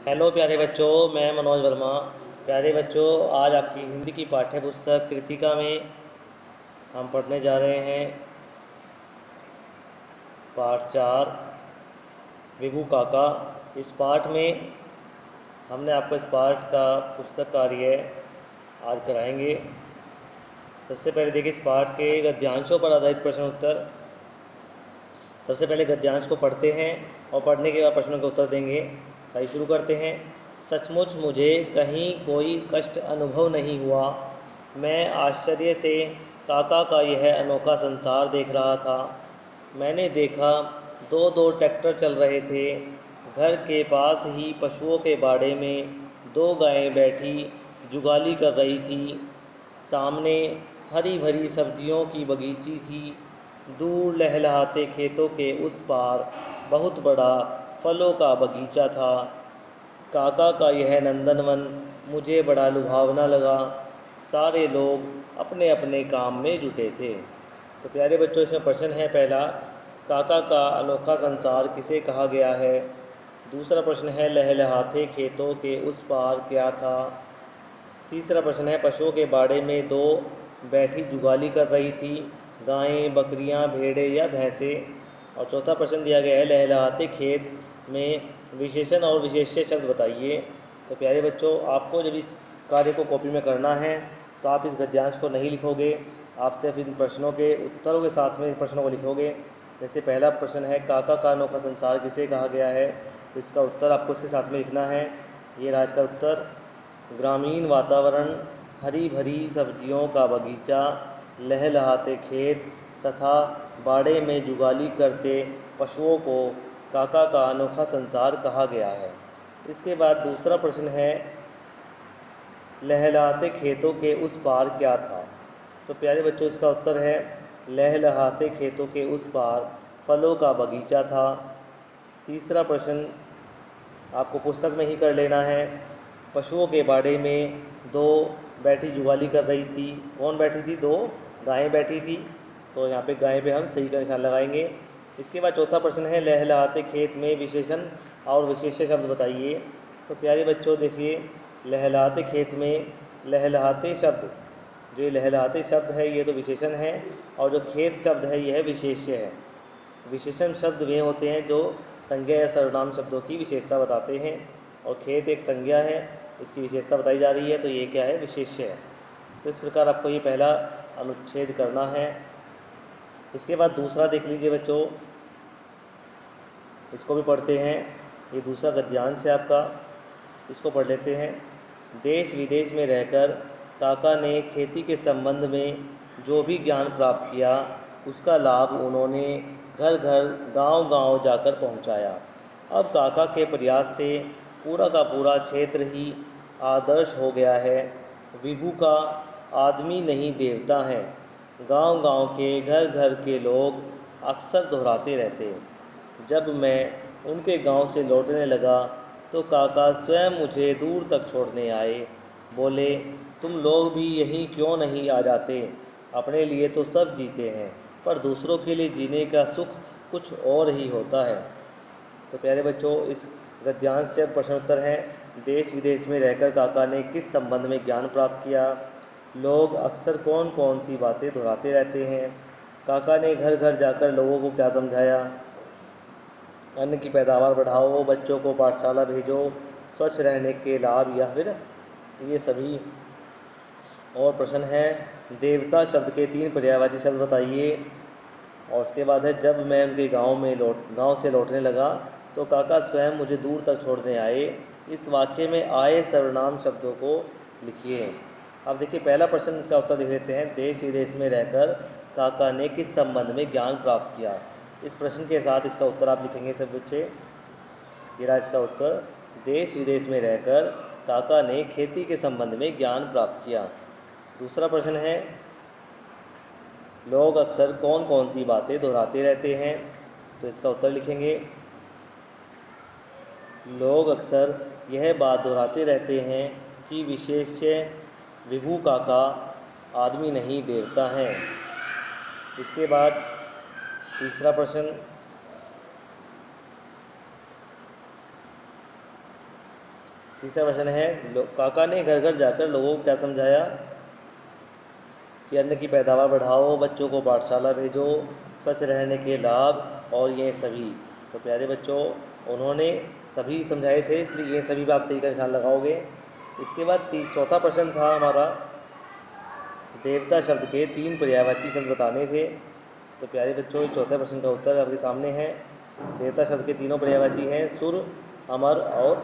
Hello प्यारे बच्चों, मैं मनोज वर्मा। प्यारे बच्चों, आज आपकी हिंदी की पाठ्य पुस्तक कृतिका में हम पढ़ने जा रहे हैं पाठ 4 विभू काका। इस पाठ में हमने आपको इस पाठ का पुस्तक कार्य आज कराएंगे। सबसे पहले देखिए, इस पाठ के गद्यांशों पर आधारित प्रश्न उत्तर। सबसे पहले गद्यांश को पढ़ते हैं और पढ़ने के बाद प्रश्नों के उत्तर देंगे। आइए शुरू करते हैं। सचमुच मुझे कहीं कोई कष्ट अनुभव नहीं हुआ। मैं आश्चर्य से काका का यह अनोखा संसार देख रहा था। मैंने देखा दो दो ट्रैक्टर चल रहे थे। घर के पास ही पशुओं के बाड़े में दो गायें बैठी जुगाली कर रही थी। सामने हरी भरी सब्जियों की बगीची थी। दूर लहलहाते खेतों के उस पार बहुत बड़ा फलों का बगीचा था। काका का यह नंदनवन मुझे बड़ा लुभावना लगा। सारे लोग अपने अपने काम में जुटे थे। तो प्यारे बच्चों, इसमें प्रश्न है पहला, काका का अनोखा संसार किसे कहा गया है। दूसरा प्रश्न है, लहलहाते खेतों के उस पार क्या था। तीसरा प्रश्न है, पशुओं के बाड़े में दो बैठी जुगाली कर रही थी, गायें, बकरियां, भेड़ें या भैंसें। और चौथा प्रश्न दिया गया है, लहलहाते खेत में विशेषण और विशेष्य शब्द बताइए। तो प्यारे बच्चों, आपको जब इस कार्य को कॉपी में करना है तो आप इस गद्यांश को नहीं लिखोगे, आप सिर्फ इन प्रश्नों के उत्तरों के साथ में प्रश्नों को लिखोगे। जैसे पहला प्रश्न है, काका का अनोखा संसार किसे कहा गया है, तो इसका उत्तर आपको इसके साथ में लिखना है। ये रहा इसका उत्तर, ग्रामीण वातावरण, हरी भरी सब्जियों का बगीचा, लहलहाते खेत तथा बाड़े में जुगाली करते पशुओं को काका का अनोखा संसार कहा गया है। इसके बाद दूसरा प्रश्न है, लहलहाते खेतों के उस पार क्या था। तो प्यारे बच्चों, इसका उत्तर है, लहलहाते खेतों के उस पार फलों का बगीचा था। तीसरा प्रश्न आपको पुस्तक में ही कर लेना है। पशुओं के बाड़े में दो बैठी जुगाली कर रही थी। कौन बैठी थी? दो गायें बैठी थी। तो यहाँ पे गाय पे हम सही का निशान लगाएंगे। इसके बाद चौथा प्रश्न है, लहलहाते खेत में विशेषण और विशेष्य शब्द बताइए। तो प्यारे बच्चों देखिए, लहलहाते खेत में लहलहाते शब्द, जो ये लहलहाते शब्द है ये तो विशेषण है, और जो खेत शब्द है यह विशेष्य है। विशेषण शब्द वे होते हैं जो संज्ञा या सर्वनाम शब्दों की विशेषता बताते हैं, और खेत एक संज्ञा है, इसकी विशेषता बताई जा रही है, तो ये क्या है? विशेष्य है। तो इस प्रकार आपको ये पहला अनुच्छेद करना है। इसके बाद दूसरा देख लीजिए बच्चों, इसको भी पढ़ते हैं। ये दूसरा गद्यांश है आपका, इसको पढ़ लेते हैं। देश विदेश में रहकर काका ने खेती के संबंध में जो भी ज्ञान प्राप्त किया उसका लाभ उन्होंने घर घर गांव गांव जाकर पहुंचाया। अब काका के प्रयास से पूरा का पूरा क्षेत्र ही आदर्श हो गया है। विभू का आदमी नहीं देवता है, गांव गांव के घर घर के लोग अक्सर दोहराते रहते। जब मैं उनके गांव से लौटने लगा तो काका स्वयं मुझे दूर तक छोड़ने आए। बोले, तुम लोग भी यहीं क्यों नहीं आ जाते? अपने लिए तो सब जीते हैं, पर दूसरों के लिए जीने का सुख कुछ और ही होता है। तो प्यारे बच्चों, इस गद्यांश से प्रश्न उत्तर है, देश विदेश में रहकर काका ने किस संबंध में ज्ञान प्राप्त किया। लोग अक्सर कौन कौन सी बातें दोहराते रहते हैं। काका ने घर घर जाकर लोगों को क्या समझाया। अन्न की पैदावार बढ़ाओ, बच्चों को पाठशाला भेजो, स्वच्छ रहने के लाभ या फिर ये सभी। और प्रश्न है, देवता शब्द के 3 पर्यायवाची शब्द बताइए। और उसके बाद है, जब मैं उनके गांव से लौटने लगा तो काका स्वयं मुझे दूर तक छोड़ने आए। इस वाक्य में आए सर्वनाम शब्दों को लिखिए। अब देखिए, पहला प्रश्न का उत्तर लिख लेते हैं, देश विदेश में रहकर काका ने किस संबंध में ज्ञान प्राप्त किया। इस प्रश्न के साथ इसका उत्तर आप लिखेंगे सब बच्चे। ये रहा इसका उत्तर, देश विदेश में रहकर काका ने खेती के संबंध में ज्ञान प्राप्त किया। दूसरा प्रश्न है, लोग अक्सर कौन कौन सी बातें दोहराते रहते हैं। तो इसका उत्तर लिखेंगे, लोग अक्सर यह बात दोहराते रहते हैं कि विशेष्य विभू काका आदमी नहीं देवता है। इसके बाद तीसरा प्रश्न, तीसरा प्रश्न है, काका ने घर घर जाकर लोगों को क्या समझाया कि अन्न की पैदावार बढ़ाओ, बच्चों को पाठशाला भेजो, स्वच्छ रहने के लाभ और ये सभी। तो प्यारे बच्चों, उन्होंने सभी समझाए थे, इसलिए ये सभी भी आप सही का निशान लगाओगे। इसके बाद चौथा प्रश्न था हमारा, देवता शब्द के 3 पर्यायवाची शब्द बताने थे। तो प्यारे बच्चों, चौथे प्रश्न का उत्तर आपके सामने है। देवता शब्द के तीनों पर्यायवाची हैं, सुर, अमर और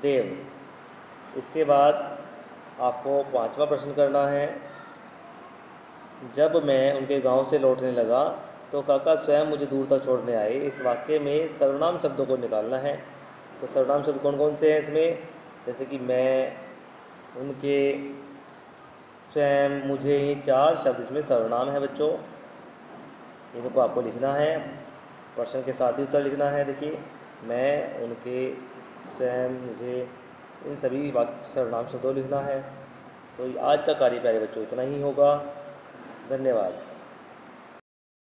देव। इसके बाद आपको 5वां प्रश्न करना है, जब मैं उनके गांव से लौटने लगा तो काका स्वयं मुझे दूर तक छोड़ने आए। इस वाक्य में सर्वनाम शब्दों को निकालना है। तो सर्वनाम शब्द कौन कौन से हैं इसमें, जैसे कि मैं, उनके, स्वयं, मुझे, ये 4 शब्द इसमें सर्वनाम है बच्चों। इनको आपको लिखना है, प्रश्न के साथ ही उत्तर लिखना है। देखिए, मैं, उनके, स्वयं, मुझे, इन सभी वाक्य सर्वनाम शब्दों लिखना है। तो आज का कार्य प्यारे बच्चों इतना ही होगा। धन्यवाद।